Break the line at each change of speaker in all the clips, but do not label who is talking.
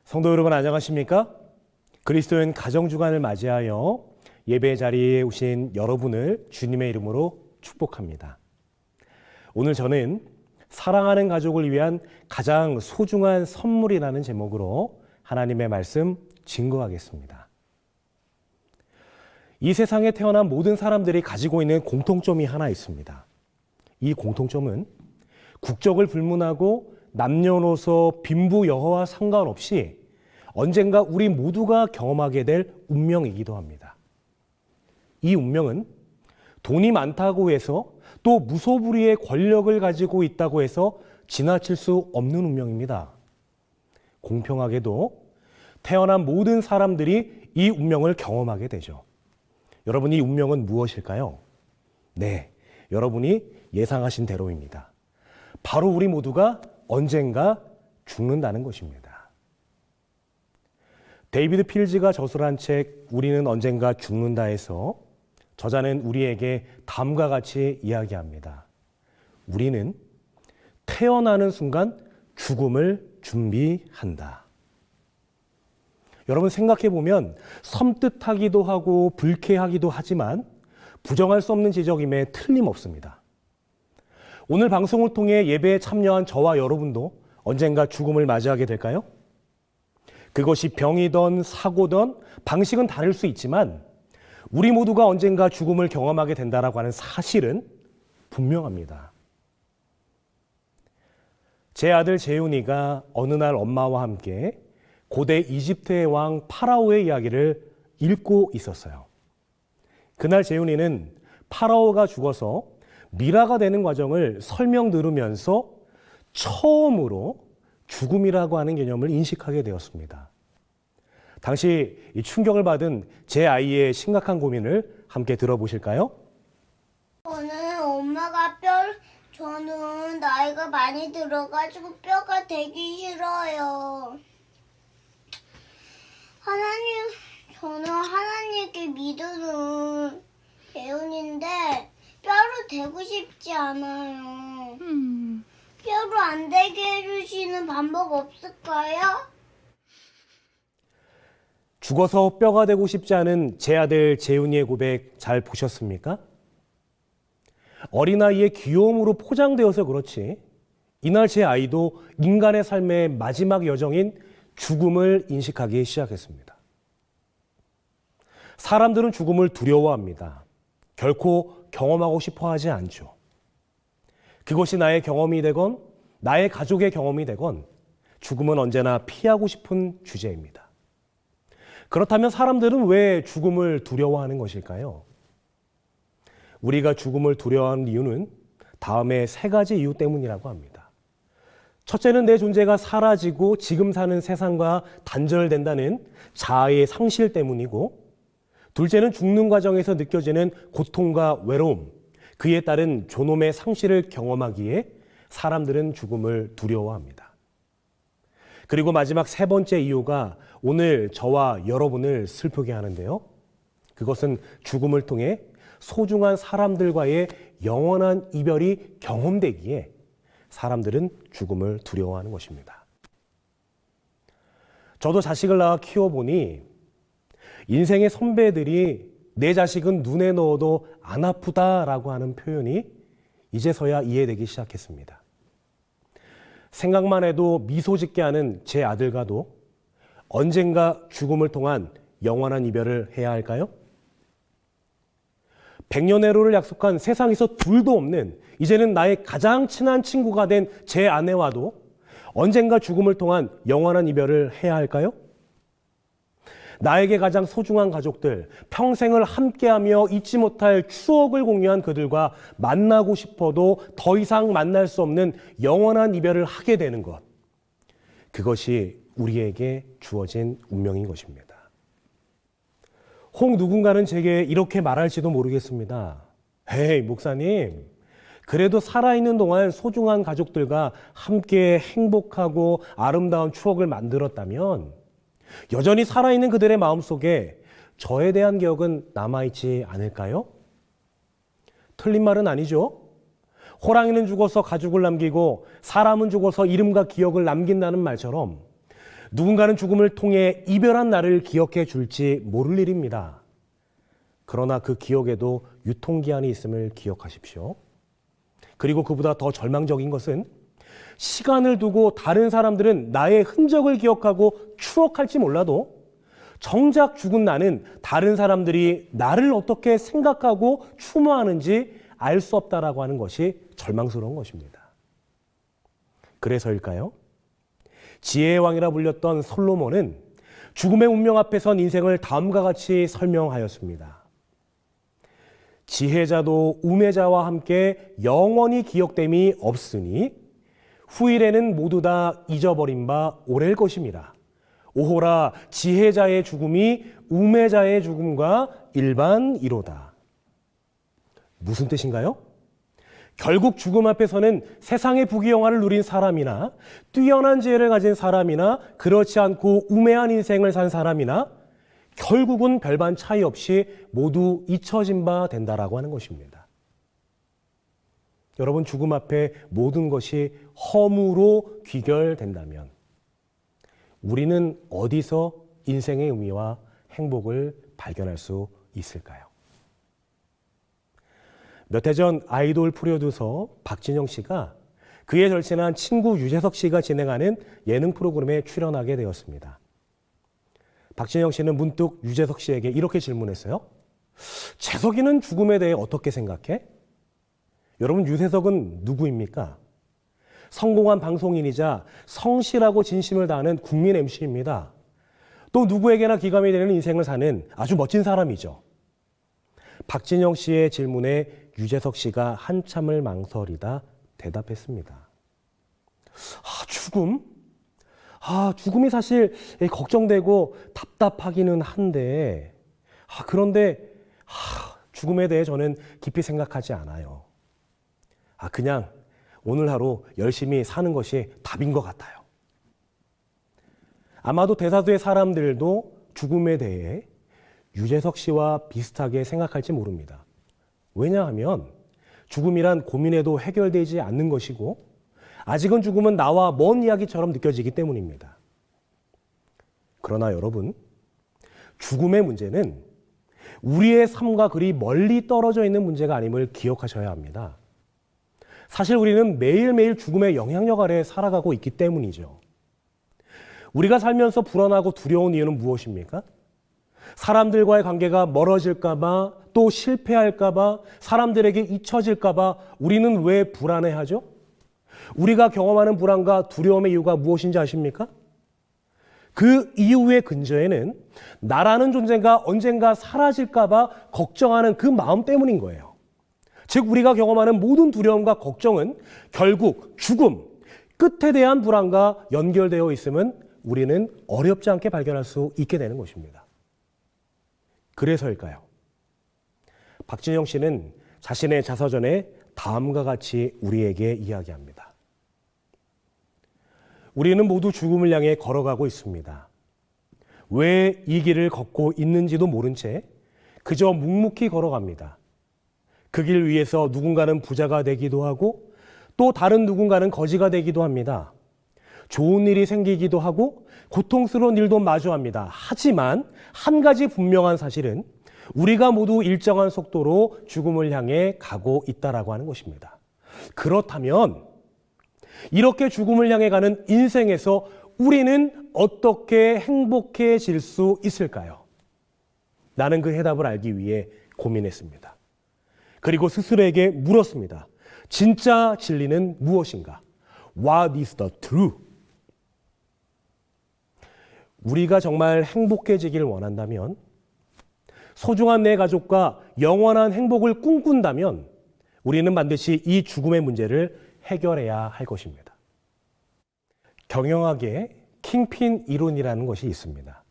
성도 여러분 안녕하십니까? 그리스도인 가정주간을 맞이하여 예배 자리에 오신 여러분을 주님의 이름으로 축복합니다. 오늘 저는 사랑하는 가족을 위한 가장 소중한 선물이라는 제목으로 하나님의 말씀 증거하겠습니다. 이 세상에 태어난 모든 사람들이 가지고 있는 공통점이 하나 있습니다. 이 공통점은 국적을 불문하고 남녀노소 빈부 여호와 상관없이 언젠가 우리 모두가 경험하게 될 운명이기도 합니다. 이 운명은 돈이 많다고 해서 또 무소불위의 권력을 가지고 있다고 해서 지나칠 수 없는 운명입니다. 공평하게도 태어난 모든 사람들이 이 운명을 경험하게 되죠. 여러분, 이 운명은 무엇일까요? 네, 여러분이 예상하신 대로입니다. 바로 우리 모두가 언젠가 죽는다는 것입니다. 데이비드 필즈가 저술한 책 우리는 언젠가 죽는다에서 저자는 우리에게 다음과 같이 이야기합니다. 우리는 태어나는 순간 죽음을 준비한다. 여러분 생각해 보면 섬뜩하기도 하고 불쾌하기도 하지만 부정할 수 없는 지적임에 틀림없습니다. 오늘 방송을 통해 예배에 참여한 저와 여러분도 언젠가 죽음을 맞이하게 될까요? 그것이 병이든 사고든 방식은 다를 수 있지만 우리 모두가 언젠가 죽음을 경험하게 된다라고 하는 사실은 분명합니다. 제 아들 재훈이가 어느 날 엄마와 함께 고대 이집트의 왕 파라오의 이야기를 읽고 있었어요. 그날 재훈이는 파라오가 죽어서 미라가 되는 과정을 설명 들으면서 처음으로 죽음이라고 하는 개념을 인식하게 되었습니다. 당시 이 충격을 받은 제 아이의 심각한 고민을 함께 들어보실까요?
저는 나이가 많이 들어가지고 뼈가 되기 싫어요. 저는 하나님께 믿는 배운인데 뼈로 되고 싶지 않아요. 뼈로 안 되게 해주시는 방법 없을까요?
죽어서 뼈가 되고 싶지 않은 제 아들 재훈이의 고백 잘 보셨습니까? 어린아이의 귀여움으로 포장되어서 그렇지 이날 제 아이도 인간의 삶의 마지막 여정인 죽음을 인식하기 시작했습니다. 사람들은 죽음을 두려워합니다. 결코 경험하고 싶어 하지 않죠. 그것이 나의 경험이 되건 나의 가족의 경험이 되건 죽음은 언제나 피하고 싶은 주제입니다. 그렇다면 사람들은 왜 죽음을 두려워하는 것일까요? 우리가 죽음을 두려워하는 이유는 다음에 세 가지 이유 때문이라고 합니다. 첫째는 내 존재가 사라지고 지금 사는 세상과 단절된다는 자아의 상실 때문이고, 둘째는 죽는 과정에서 느껴지는 고통과 외로움, 그에 따른 존엄의 상실을 경험하기에 사람들은 죽음을 두려워합니다. 그리고 마지막 세 번째 이유가 오늘 저와 여러분을 슬프게 하는데요. 그것은 죽음을 통해 소중한 사람들과의 영원한 이별이 경험되기에 사람들은 죽음을 두려워하는 것입니다. 저도 자식을 낳아 키워보니 인생의 선배들이 내 자식은 눈에 넣어도 안 아프다라고 하는 표현이 이제서야 이해되기 시작했습니다. 생각만 해도 미소 짓게 하는 제 아들과도 언젠가 죽음을 통한 영원한 이별을 해야 할까요? 100년의 를 약속한 세상에서 둘도 없는 이제는 나의 가장 친한 친구가 된 제 아내와도 언젠가 죽음을 통한 영원한 이별을 해야 할까요? 나에게 가장 소중한 가족들, 평생을 함께하며 잊지 못할 추억을 공유한 그들과 만나고 싶어도 더 이상 만날 수 없는 영원한 이별을 하게 되는 것. 그것이 우리에게 주어진 운명인 것입니다. 혹 누군가는 제게 이렇게 말할지도 모르겠습니다. 에이, 목사님, 그래도 살아있는 동안 소중한 가족들과 함께 행복하고 아름다운 추억을 만들었다면 여전히 살아있는 그들의 마음속에 저에 대한 기억은 남아있지 않을까요? 틀린 말은 아니죠. 호랑이는 죽어서 가죽을 남기고 사람은 죽어서 이름과 기억을 남긴다는 말처럼 누군가는 죽음을 통해 이별한 나를 기억해 줄지 모를 일입니다. 그러나 그 기억에도 유통기한이 있음을 기억하십시오. 그리고 그보다 더 절망적인 것은 시간을 두고 다른 사람들은 나의 흔적을 기억하고 추억할지 몰라도 정작 죽은 나는 다른 사람들이 나를 어떻게 생각하고 추모하는지 알 수 없다라고 하는 것이 절망스러운 것입니다. 그래서일까요? 지혜의 왕이라 불렸던 솔로몬은 죽음의 운명 앞에 선 인생을 다음과 같이 설명하였습니다. 지혜자도 우매자와 함께 영원히 기억됨이 없으니 후일에는 모두 다 잊어버린 바 오랠 것입니다. 오호라 지혜자의 죽음이 우매자의 죽음과 일반이로다. 무슨 뜻인가요? 결국 죽음 앞에서는 세상의 부귀영화를 누린 사람이나 뛰어난 지혜를 가진 사람이나 그렇지 않고 우매한 인생을 산 사람이나 결국은 별반 차이 없이 모두 잊혀진 바 된다라고 하는 것입니다. 여러분, 죽음 앞에 모든 것이 허무로 귀결된다면 우리는 어디서 인생의 의미와 행복을 발견할 수 있을까요? 몇 해 전 아이돌 프로듀서 박진영 씨가 그의 절친한 친구 유재석 씨가 진행하는 예능 프로그램에 출연하게 되었습니다. 박진영 씨는 문득 유재석 씨에게 이렇게 질문했어요. 재석이는 죽음에 대해 어떻게 생각해? 여러분, 유재석은 누구입니까? 성공한 방송인이자 성실하고 진심을 다하는 국민 MC입니다. 또 누구에게나 기감이 되는 인생을 사는 아주 멋진 사람이죠. 박진영 씨의 질문에 유재석 씨가 한참을 망설이다 대답했습니다. 죽음? 죽음이 사실 걱정되고 답답하기는 한데, 그런데 죽음에 대해 저는 깊이 생각하지 않아요. 그냥 오늘 하루 열심히 사는 것이 답인 것 같아요. 아마도 대다수의 사람들도 죽음에 대해 유재석 씨와 비슷하게 생각할지 모릅니다. 왜냐하면 죽음이란 고민해도 해결되지 않는 것이고 아직은 죽음은 나와 먼 이야기처럼 느껴지기 때문입니다. 그러나 여러분, 죽음의 문제는 우리의 삶과 그리 멀리 떨어져 있는 문제가 아님을 기억하셔야 합니다. 사실 우리는 매일매일 죽음의 영향력 아래 살아가고 있기 때문이죠. 우리가 살면서 불안하고 두려운 이유는 무엇입니까? 사람들과의 관계가 멀어질까봐, 또 실패할까봐, 사람들에게 잊혀질까봐 우리는 왜 불안해하죠? 우리가 경험하는 불안과 두려움의 이유가 무엇인지 아십니까? 그 이유의 근저에는 나라는 존재가 언젠가 사라질까봐 걱정하는 그 마음 때문인 거예요. 즉, 우리가 경험하는 모든 두려움과 걱정은 결국 죽음, 끝에 대한 불안과 연결되어 있음은 우리는 어렵지 않게 발견할 수 있게 되는 것입니다. 그래서일까요? 박진영 씨는 자신의 자서전에 다음과 같이 우리에게 이야기합니다. 우리는 모두 죽음을 향해 걸어가고 있습니다. 왜 이 길을 걷고 있는지도 모른 채 그저 묵묵히 걸어갑니다. 그 길 위에서 누군가는 부자가 되기도 하고 또 다른 누군가는 거지가 되기도 합니다. 좋은 일이 생기기도 하고 고통스러운 일도 마주합니다. 하지만 한 가지 분명한 사실은 우리가 모두 일정한 속도로 죽음을 향해 가고 있다라고 하는 것입니다. 그렇다면 이렇게 죽음을 향해 가는 인생에서 우리는 어떻게 행복해질 수 있을까요? 나는 그 해답을 알기 위해 고민했습니다. 그리고 스스로에게 물었습니다. 진짜 진리는 무엇인가? What is the truth? 우리가 정말 행복해지길 원한다면, 소중한 내 가족과 영원한 행복을 꿈꾼다면 우리는 반드시 이 죽음의 문제를 해결해야 할 것입니다. 경영학에 킹핀 이론이라는 것이 있습니다.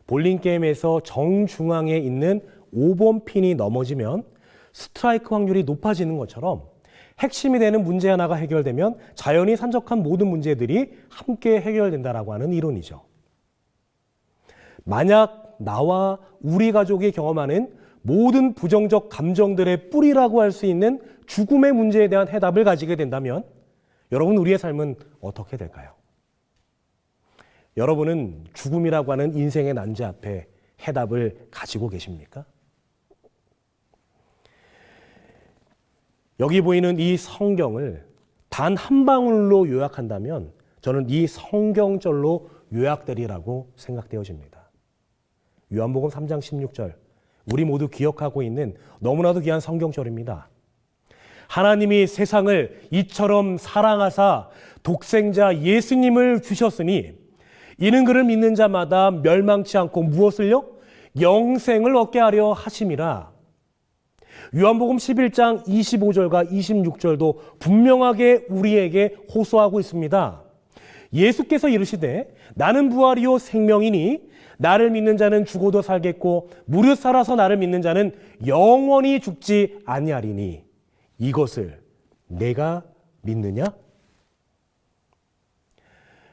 볼링 게임에서 정중앙에 있는 5번 핀이 넘어지면 스트라이크 확률이 높아지는 것처럼 핵심이 되는 문제 하나가 해결되면 자연히 산적한 모든 문제들이 함께 해결된다라고 하는 이론이죠. 만약 나와 우리 가족이 경험하는 모든 부정적 감정들의 뿌리라고 할 수 있는 죽음의 문제에 대한 해답을 가지게 된다면 여러분, 우리의 삶은 어떻게 될까요? 여러분은 죽음이라고 하는 인생의 난제 앞에 해답을 가지고 계십니까? 여기 보이는 이 성경을 단 한 방울로 요약한다면 저는 이 성경절로 요약되리라고 생각되어집니다. 요한복음 3장 16절, 우리 모두 기억하고 있는 너무나도 귀한 성경절입니다. 하나님이 세상을 이처럼 사랑하사 독생자 예수님을 주셨으니 이는 그를 믿는 자마다 멸망치 않고 무엇을요? 영생을 얻게 하려 하심이라. 요한복음 11장 25절과 26절도 분명하게 우리에게 호소하고 있습니다. 예수께서 이르시되 나는 부활이요 생명이니 나를 믿는 자는 죽어도 살겠고 무릇 살아서 나를 믿는 자는 영원히 죽지 아니하리니 이것을 내가 믿느냐?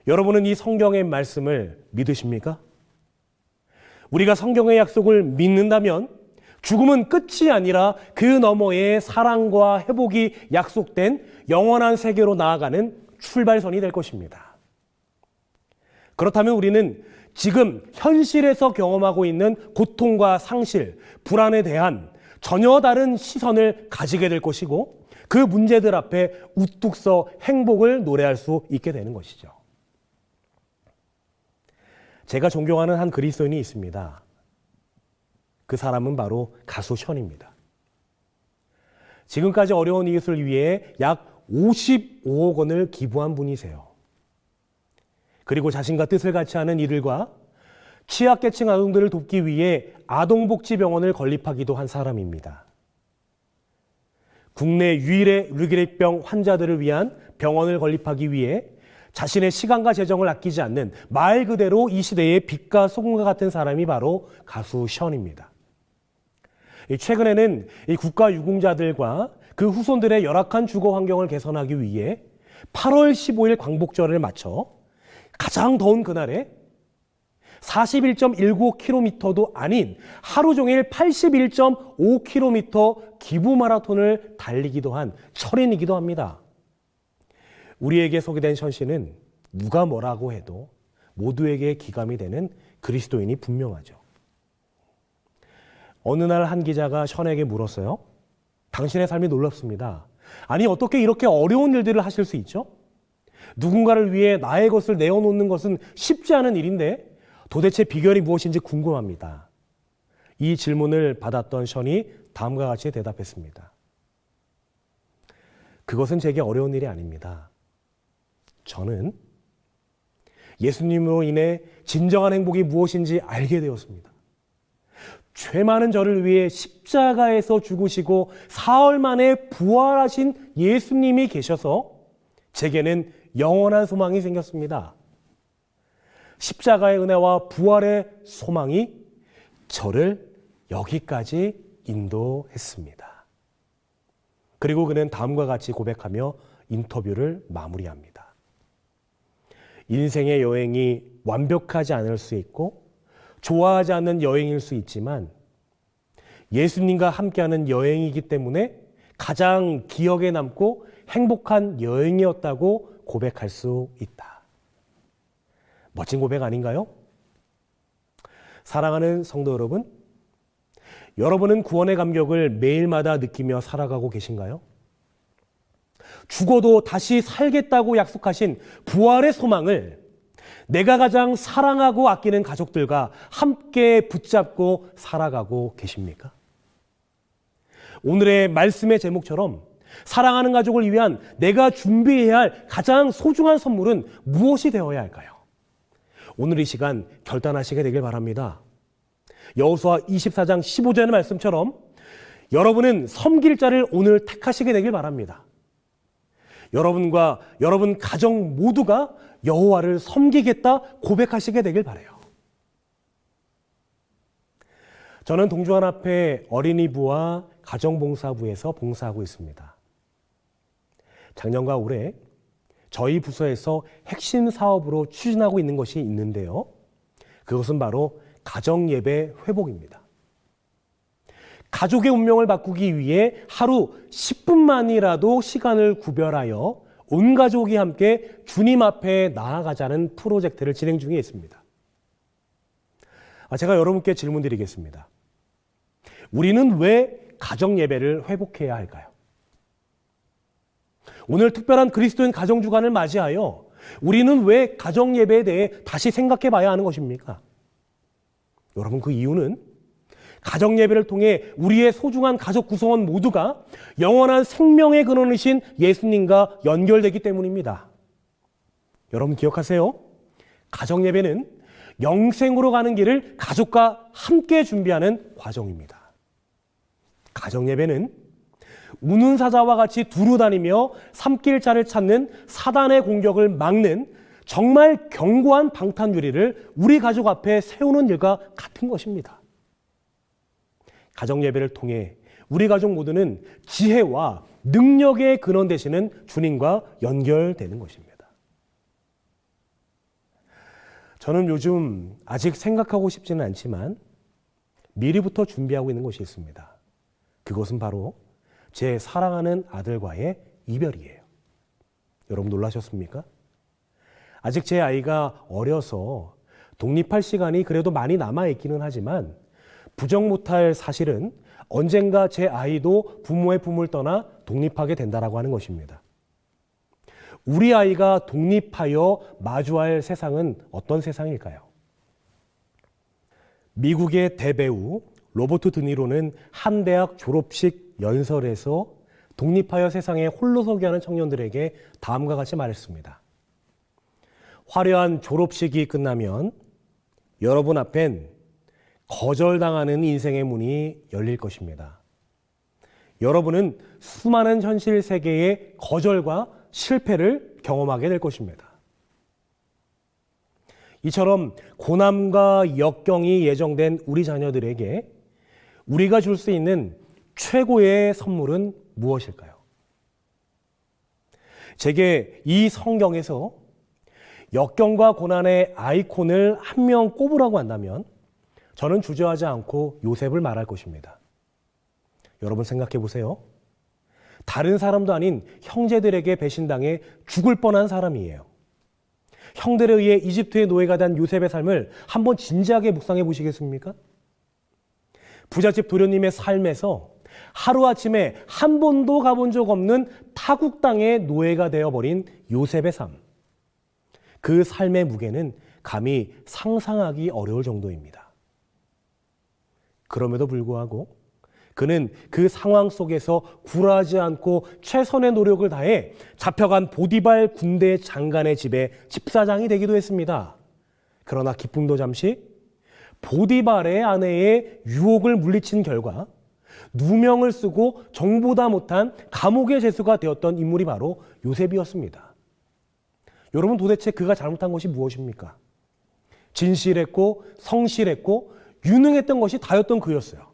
여러분은 이 성경의 말씀을 믿으십니까? 우리가 성경의 약속을 믿는다면 죽음은 끝이 아니라 그 너머에 사랑과 회복이 약속된 영원한 세계로 나아가는 출발선이 될 것입니다. 그렇다면 우리는 지금 현실에서 경험하고 있는 고통과 상실, 불안에 대한 전혀 다른 시선을 가지게 될 것이고 그 문제들 앞에 우뚝 서 행복을 노래할 수 있게 되는 것이죠. 제가 존경하는 한 그리스도인이 있습니다. 그 사람은 바로 가수 션입니다. 지금까지 어려운 이웃을 위해 약 55억 원을 기부한 분이세요. 그리고 자신과 뜻을 같이 하는 이들과 취약계층 아동들을 돕기 위해 아동복지병원을 건립하기도 한 사람입니다. 국내 유일의 르게릭병 환자들을 위한 병원을 건립하기 위해 자신의 시간과 재정을 아끼지 않는 말 그대로 이 시대의 빛과 소금과 같은 사람이 바로 가수 션입니다. 최근에는 이 국가유공자들과 그 후손들의 열악한 주거 환경을 개선하기 위해 8월 15일 광복절을 맞춰 가장 더운 그날에 41.19km도 아닌 하루 종일 81.5km 기부 마라톤을 달리기도 한 철인이기도 합니다. 우리에게 소개된 션 씨는 누가 뭐라고 해도 모두에게 기감이 되는 그리스도인이 분명하죠. 어느 날 한 기자가 션에게 물었어요. 당신의 삶이 놀랍습니다. 아니 어떻게 이렇게 어려운 일들을 하실 수 있죠? 누군가를 위해 나의 것을 내어놓는 것은 쉽지 않은 일인데 도대체 비결이 무엇인지 궁금합니다. 이 질문을 받았던 션이 다음과 같이 대답했습니다. 그것은 제게 어려운 일이 아닙니다. 저는 예수님으로 인해 진정한 행복이 무엇인지 알게 되었습니다. 죄 많은 저를 위해 십자가에서 죽으시고 사흘 만에 부활하신 예수님이 계셔서 제게는 영원한 소망이 생겼습니다. 십자가의 은혜와 부활의 소망이 저를 여기까지 인도했습니다. 그리고 그는 다음과 같이 고백하며 인터뷰를 마무리합니다. 인생의 여행이 완벽하지 않을 수 있고 좋아하지 않는 여행일 수 있지만 예수님과 함께하는 여행이기 때문에 가장 기억에 남고 행복한 여행이었다고 고백할 수 있다. 멋진 고백 아닌가요? 사랑하는 성도 여러분, 여러분은 구원의 감격을 매일마다 느끼며 살아가고 계신가요? 죽어도 다시 살겠다고 약속하신 부활의 소망을 내가 가장 사랑하고 아끼는 가족들과 함께 붙잡고 살아가고 계십니까? 오늘의 말씀의 제목처럼 사랑하는 가족을 위한 내가 준비해야 할 가장 소중한 선물은 무엇이 되어야 할까요? 오늘 이 시간 결단하시게 되길 바랍니다. 여호수아 24장 15절의 말씀처럼 여러분은 섬길 자를 오늘 택하시게 되길 바랍니다. 여러분과 여러분 가정 모두가 여호와를 섬기겠다 고백하시게 되길 바라요. 저는 동주하나회 어린이부와 가정봉사부에서 봉사하고 있습니다. 작년과 올해 저희 부서에서 핵심 사업으로 추진하고 있는 것이 있는데요. 그것은 바로 가정예배 회복입니다. 가족의 운명을 바꾸기 위해 하루 10분만이라도 시간을 구별하여 온 가족이 함께 주님 앞에 나아가자는 프로젝트를 진행 중에 있습니다. 제가 여러분께 질문 드리겠습니다. 우리는 왜 가정 예배를 회복해야 할까요? 오늘 특별한 그리스도인 가정주간을 맞이하여 우리는 왜 가정 예배에 대해 다시 생각해 봐야 하는 것입니까? 여러분, 그 이유는 가정 예배를 통해 우리의 소중한 가족 구성원 모두가 영원한 생명의 근원이신 예수님과 연결되기 때문입니다. 여러분 기억하세요? 가정 예배는 영생으로 가는 길을 가족과 함께 준비하는 과정입니다. 가정 예배는 우는 사자와 같이 두루 다니며 삼킬 자를 찾는 사단의 공격을 막는 정말 견고한 방탄유리를 우리 가족 앞에 세우는 일과 같은 것입니다. 가정 예배를 통해 우리 가족 모두는 지혜와 능력의 근원 되시는 주님과 연결되는 것입니다. 저는 요즘 아직 생각하고 싶지는 않지만 미리부터 준비하고 있는 것이 있습니다. 그것은 바로 제 사랑하는 아들과의 이별이에요. 여러분 놀라셨습니까? 아직 제 아이가 어려서 독립할 시간이 그래도 많이 남아있기는 하지만 부정 못할 사실은 언젠가 제 아이도 부모의 품을 떠나 독립하게 된다라고 하는 것입니다. 우리 아이가 독립하여 마주할 세상은 어떤 세상일까요? 미국의 대배우 로버트 드니로는 한 대학 졸업식 연설에서 독립하여 세상에 홀로서기 하는 청년들에게 다음과 같이 말했습니다. 화려한 졸업식이 끝나면 여러분 앞엔 거절당하는 인생의 문이 열릴 것입니다. 여러분은 수많은 현실 세계의 거절과 실패를 경험하게 될 것입니다. 이처럼 고난과 역경이 예정된 우리 자녀들에게 우리가 줄 수 있는 최고의 선물은 무엇일까요? 제게 이 성경에서 역경과 고난의 아이콘을 한 명 꼽으라고 한다면 저는 주저하지 않고 요셉을 말할 것입니다. 여러분 생각해 보세요. 다른 사람도 아닌 형제들에게 배신당해 죽을 뻔한 사람이에요. 형들에 의해 이집트의 노예가 된 요셉의 삶을 한번 진지하게 묵상해 보시겠습니까? 부잣집 도련님의 삶에서 하루아침에 한 번도 가본 적 없는 타국 땅의 노예가 되어버린 요셉의 삶. 그 삶의 무게는 감히 상상하기 어려울 정도입니다. 그럼에도 불구하고 그는 그 상황 속에서 굴하지 않고 최선의 노력을 다해 잡혀간 보디발 군대 장관의 집에 집사장이 되기도 했습니다. 그러나 기쁨도 잠시 보디발의 아내의 유혹을 물리친 결과 누명을 쓰고 정보다 못한 감옥의 죄수가 되었던 인물이 바로 요셉이었습니다. 여러분 도대체 그가 잘못한 것이 무엇입니까? 진실했고 성실했고 유능했던 것이 다였던 그였어요.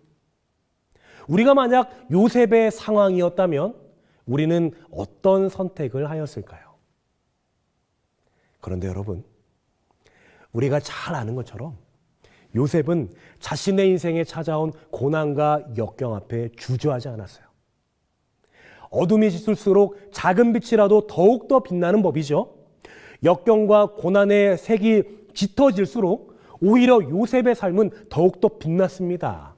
우리가 만약 요셉의 상황이었다면 우리는 어떤 선택을 하였을까요? 그런데 여러분, 우리가 잘 아는 것처럼 요셉은 자신의 인생에 찾아온 고난과 역경 앞에 주저하지 않았어요. 어둠이 짙을수록 작은 빛이라도 더욱더 빛나는 법이죠. 역경과 고난의 색이 짙어질수록 오히려 요셉의 삶은 더욱더 빛났습니다.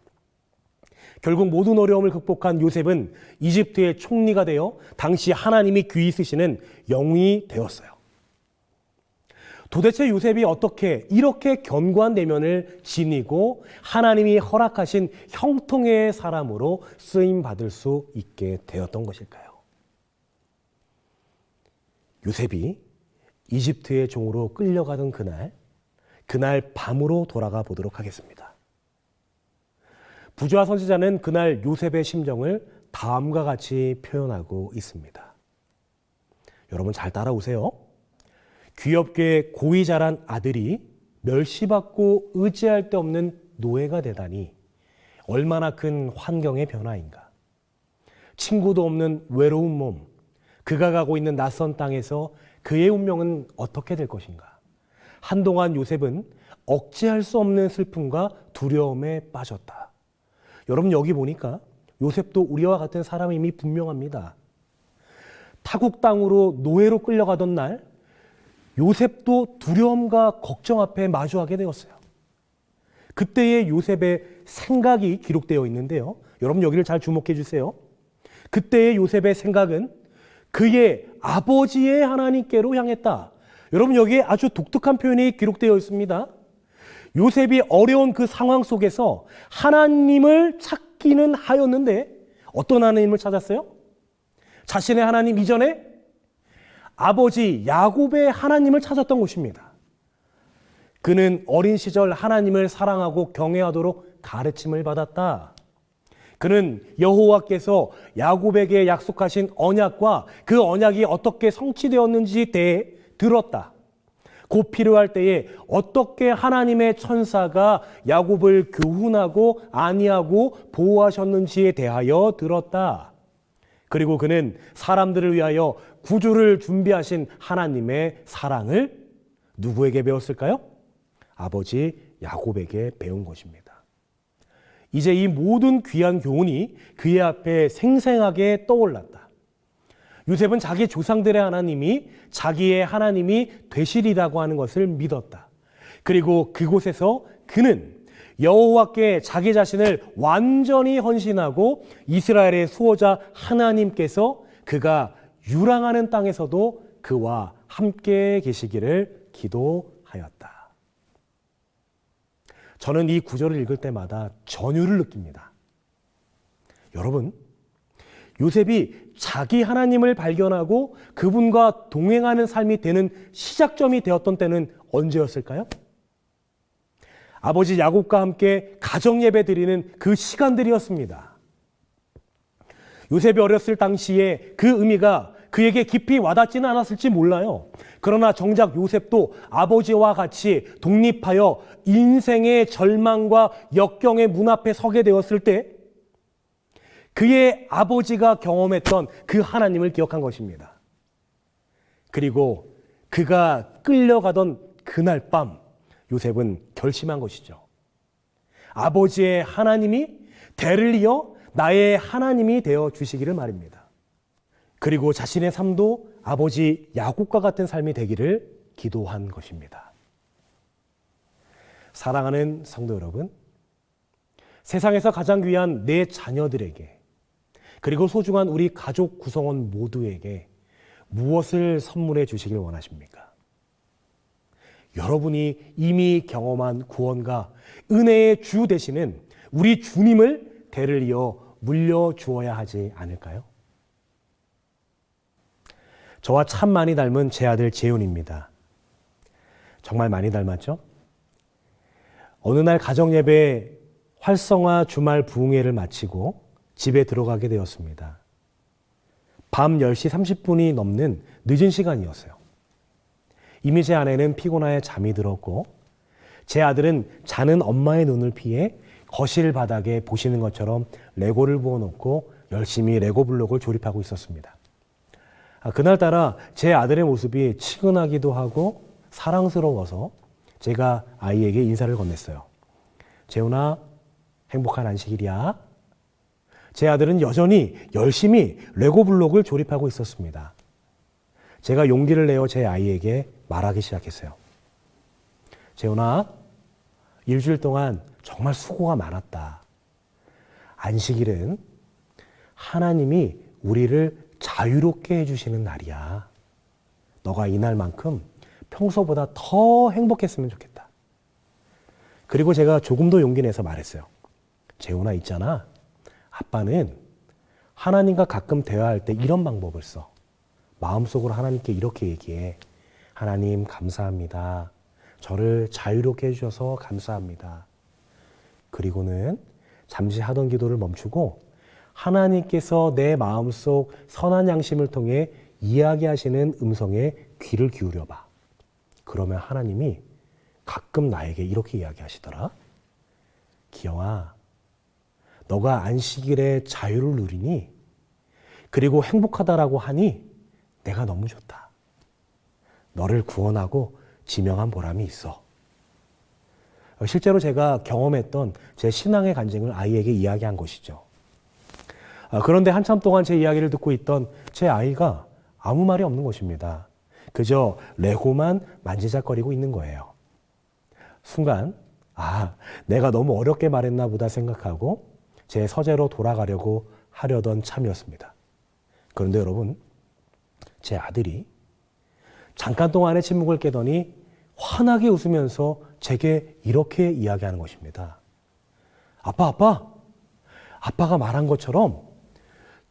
결국 모든 어려움을 극복한 요셉은 이집트의 총리가 되어 당시 하나님이 귀히 쓰시는 영웅이 되었어요. 도대체 요셉이 어떻게 이렇게 견고한 내면을 지니고 하나님이 허락하신 형통의 사람으로 쓰임받을 수 있게 되었던 것일까요? 요셉이 이집트의 종으로 끌려가던 그날 밤으로 돌아가 보도록 하겠습니다. 부조와 선지자는 그날 요셉의 심정을 다음과 같이 표현하고 있습니다. 여러분 잘 따라오세요. 귀엽게 고이 자란 아들이 멸시받고 의지할 데 없는 노예가 되다니 얼마나 큰 환경의 변화인가. 친구도 없는 외로운 몸, 그가 가고 있는 낯선 땅에서 그의 운명은 어떻게 될 것인가. 한동안 요셉은 억제할 수 없는 슬픔과 두려움에 빠졌다. 여러분 여기 보니까 요셉도 우리와 같은 사람임이 분명합니다. 타국 땅으로 노예로 끌려가던 날 요셉도 두려움과 걱정 앞에 마주하게 되었어요. 그때의 요셉의 생각이 기록되어 있는데요. 여러분 여기를 잘 주목해 주세요. 그때의 요셉의 생각은 그의 아버지의 하나님께로 향했다. 여러분 여기에 아주 독특한 표현이 기록되어 있습니다. 요셉이 어려운 그 상황 속에서 하나님을 찾기는 하였는데 어떤 하나님을 찾았어요? 자신의 하나님 이전에 아버지 야곱의 하나님을 찾았던 것입니다. 그는 어린 시절 하나님을 사랑하고 경외하도록 가르침을 받았다. 그는 여호와께서 야곱에게 약속하신 언약과 그 언약이 어떻게 성취되었는지에 대해 들었다. 곧 필요할 때에 어떻게 하나님의 천사가 야곱을 교훈하고 안위하고 보호하셨는지에 대하여 들었다. 그리고 그는 사람들을 위하여 구주를 준비하신 하나님의 사랑을 누구에게 배웠을까요? 아버지 야곱에게 배운 것입니다. 이제 이 모든 귀한 교훈이 그의 앞에 생생하게 떠올랐다. 요셉은 자기 조상들의 하나님이 자기의 하나님이 되시리라고 하는 것을 믿었다. 그리고 그곳에서 그는 여호와께 자기 자신을 완전히 헌신하고 이스라엘의 수호자 하나님께서 그가 유랑하는 땅에서도 그와 함께 계시기를 기도하였다. 저는 이 구절을 읽을 때마다 전율을 느낍니다. 여러분, 요셉이 자기 하나님을 발견하고 그분과 동행하는 삶이 되는 시작점이 되었던 때는 언제였을까요? 아버지 야곱과 함께 가정예배 드리는 그 시간들이었습니다. 요셉이 어렸을 당시에 그 의미가 그에게 깊이 와닿지는 않았을지 몰라요. 그러나 정작 요셉도 아버지와 같이 독립하여 인생의 절망과 역경의 문 앞에 서게 되었을 때 그의 아버지가 경험했던 그 하나님을 기억한 것입니다. 그리고 그가 끌려가던 그날 밤 요셉은 결심한 것이죠. 아버지의 하나님이 대를 이어 나의 하나님이 되어 주시기를 말입니다. 그리고 자신의 삶도 아버지 야곱과 같은 삶이 되기를 기도한 것입니다. 사랑하는 성도 여러분, 세상에서 가장 귀한 내 자녀들에게 그리고 소중한 우리 가족 구성원 모두에게 무엇을 선물해 주시길 원하십니까? 여러분이 이미 경험한 구원과 은혜의 주 되시는 우리 주님을 대를 이어 물려주어야 하지 않을까요? 저와 참 많이 닮은 제 아들 재훈입니다. 정말 많이 닮았죠? 어느 날 가정예배 활성화 주말 부흥회를 마치고 집에 들어가게 되었습니다. 밤 10시 30분이 넘는 늦은 시간이었어요. 이미 제 아내는 피곤하여 잠이 들었고 제 아들은 자는 엄마의 눈을 피해 거실 바닥에 보시는 것처럼 레고를 부어놓고 열심히 레고 블록을 조립하고 있었습니다. 그날따라 제 아들의 모습이 치근하기도 하고 사랑스러워서 제가 아이에게 인사를 건넸어요. 재훈아, 행복한 안식일이야. 제 아들은 여전히 열심히 레고 블록을 조립하고 있었습니다. 제가 용기를 내어 제 아이에게 말하기 시작했어요. 재훈아, 일주일 동안 정말 수고가 많았다. 안식일은 하나님이 우리를 자유롭게 해주시는 날이야. 너가 이날만큼 평소보다 더 행복했으면 좋겠다. 그리고 제가 조금 더 용기 내서 말했어요. 재훈아 있잖아. 아빠는 하나님과 가끔 대화할 때 이런 방법을 써. 마음속으로 하나님께 이렇게 얘기해. 하나님 감사합니다. 저를 자유롭게 해주셔서 감사합니다. 그리고는 잠시 하던 기도를 멈추고 하나님께서 내 마음속 선한 양심을 통해 이야기하시는 음성에 귀를 기울여 봐. 그러면 하나님이 가끔 나에게 이렇게 이야기하시더라. 기영아, 너가 안식일에 자유를 누리니 그리고 행복하다라고 하니 내가 너무 좋다. 너를 구원하고 지명한 보람이 있어. 실제로 제가 경험했던 제 신앙의 간증을 아이에게 이야기한 것이죠. 그런데 한참 동안 제 이야기를 듣고 있던 제 아이가 아무 말이 없는 것입니다. 그저 레고만 만지작거리고 있는 거예요. 순간 내가 너무 어렵게 말했나 보다 생각하고 제 서재로 돌아가려고 하려던 참이었습니다. 그런데 여러분, 제 아들이 잠깐 동안의 침묵을 깨더니 환하게 웃으면서 제게 이렇게 이야기하는 것입니다. 아빠가 말한 것처럼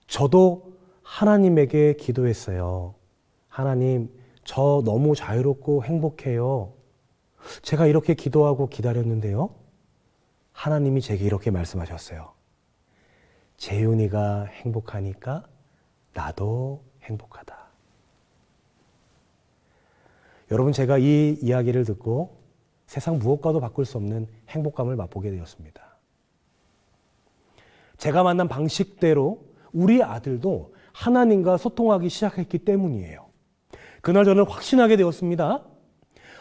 저도 하나님에게 기도했어요. 하나님, 저 너무 자유롭고 행복해요. 제가 이렇게 기도하고 기다렸는데요. 하나님이 제게 이렇게 말씀하셨어요. 재윤이가 행복하니까 나도 행복하다. 여러분, 제가 이 이야기를 듣고 세상 무엇과도 바꿀 수 없는 행복감을 맛보게 되었습니다. 제가 만난 방식대로 우리 아들도 하나님과 소통하기 시작했기 때문이에요. 그날 저는 확신하게 되었습니다.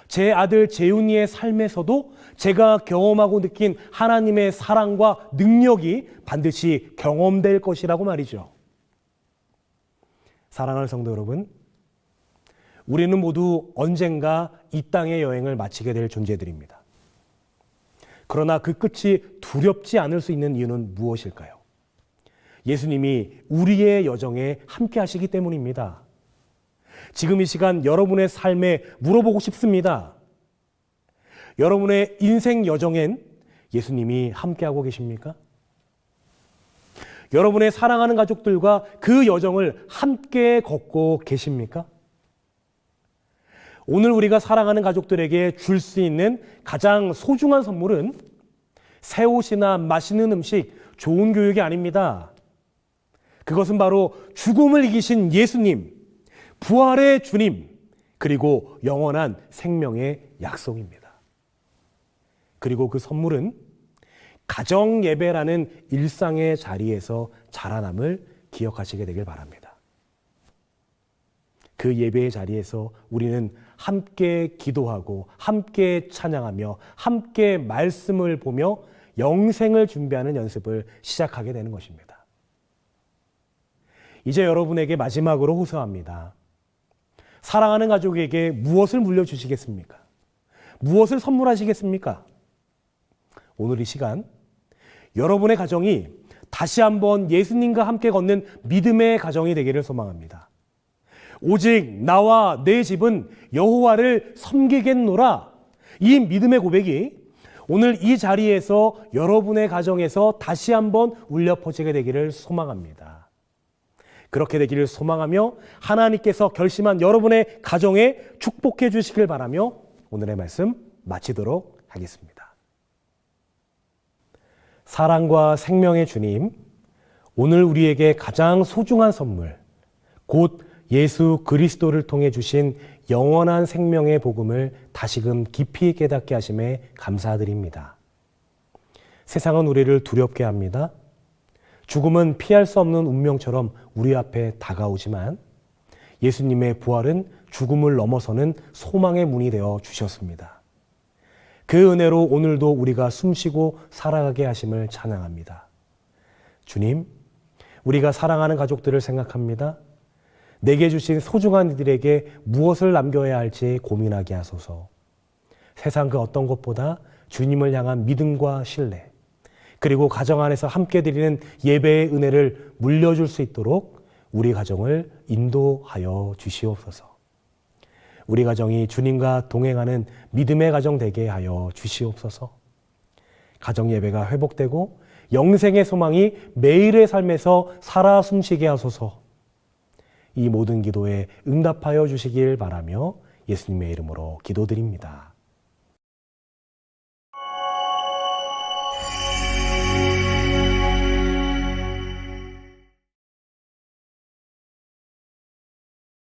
제 아들 재훈이의 삶에서도 제가 경험하고 느낀 하나님의 사랑과 능력이 반드시 경험될 것이라고 말이죠. 사랑하는 성도 여러분, 우리는 모두 언젠가 이 땅의 여행을 마치게 될 존재들입니다. 그러나 그 끝이 두렵지 않을 수 있는 이유는 무엇일까요? 예수님이 우리의 여정에 함께 하시기 때문입니다. 지금 이 시간 여러분의 삶에 물어보고 싶습니다. 여러분의 인생 여정엔 예수님이 함께하고 계십니까? 여러분의 사랑하는 가족들과 그 여정을 함께 걷고 계십니까? 오늘 우리가 사랑하는 가족들에게 줄 수 있는 가장 소중한 선물은 새 옷이나 맛있는 음식, 좋은 교육이 아닙니다. 그것은 바로 죽음을 이기신 예수님, 부활의 주님, 그리고 영원한 생명의 약속입니다. 그리고 그 선물은 가정 예배라는 일상의 자리에서 자라남을 기억하시게 되길 바랍니다. 그 예배의 자리에서 우리는 함께 기도하고 함께 찬양하며 함께 말씀을 보며 영생을 준비하는 연습을 시작하게 되는 것입니다. 이제 여러분에게 마지막으로 호소합니다. 사랑하는 가족에게 무엇을 물려주시겠습니까? 무엇을 선물하시겠습니까? 오늘 이 시간 여러분의 가정이 다시 한번 예수님과 함께 걷는 믿음의 가정이 되기를 소망합니다. 오직 나와 내 집은 여호와를 섬기겠노라. 이 믿음의 고백이 오늘 이 자리에서 여러분의 가정에서 다시 한번 울려 퍼지게 되기를 소망합니다. 그렇게 되기를 소망하며 하나님께서 결심한 여러분의 가정에 축복해 주시길 바라며 오늘의 말씀 마치도록 하겠습니다. 사랑과 생명의 주님, 오늘 우리에게 가장 소중한 선물, 곧 예수 그리스도를 통해 주신 영원한 생명의 복음을 다시금 깊이 깨닫게 하심에 감사드립니다. 세상은 우리를 두렵게 합니다. 죽음은 피할 수 없는 운명처럼 우리 앞에 다가오지만 예수님의 부활은 죽음을 넘어서는 소망의 문이 되어 주셨습니다. 그 은혜로 오늘도 우리가 숨쉬고 살아가게 하심을 찬양합니다. 주님, 우리가 사랑하는 가족들을 생각합니다. 내게 주신 소중한 이들에게 무엇을 남겨야 할지 고민하게 하소서. 세상 그 어떤 것보다 주님을 향한 믿음과 신뢰, 그리고 가정 안에서 함께 드리는 예배의 은혜를 물려줄 수 있도록 우리 가정을 인도하여 주시옵소서. 우리 가정이 주님과 동행하는 믿음의 가정 되게 하여 주시옵소서. 가정 예배가 회복되고 영생의 소망이 매일의 삶에서 살아 숨쉬게 하소서. 이 모든 기도에 응답하여 주시길 바라며 예수님의 이름으로 기도드립니다.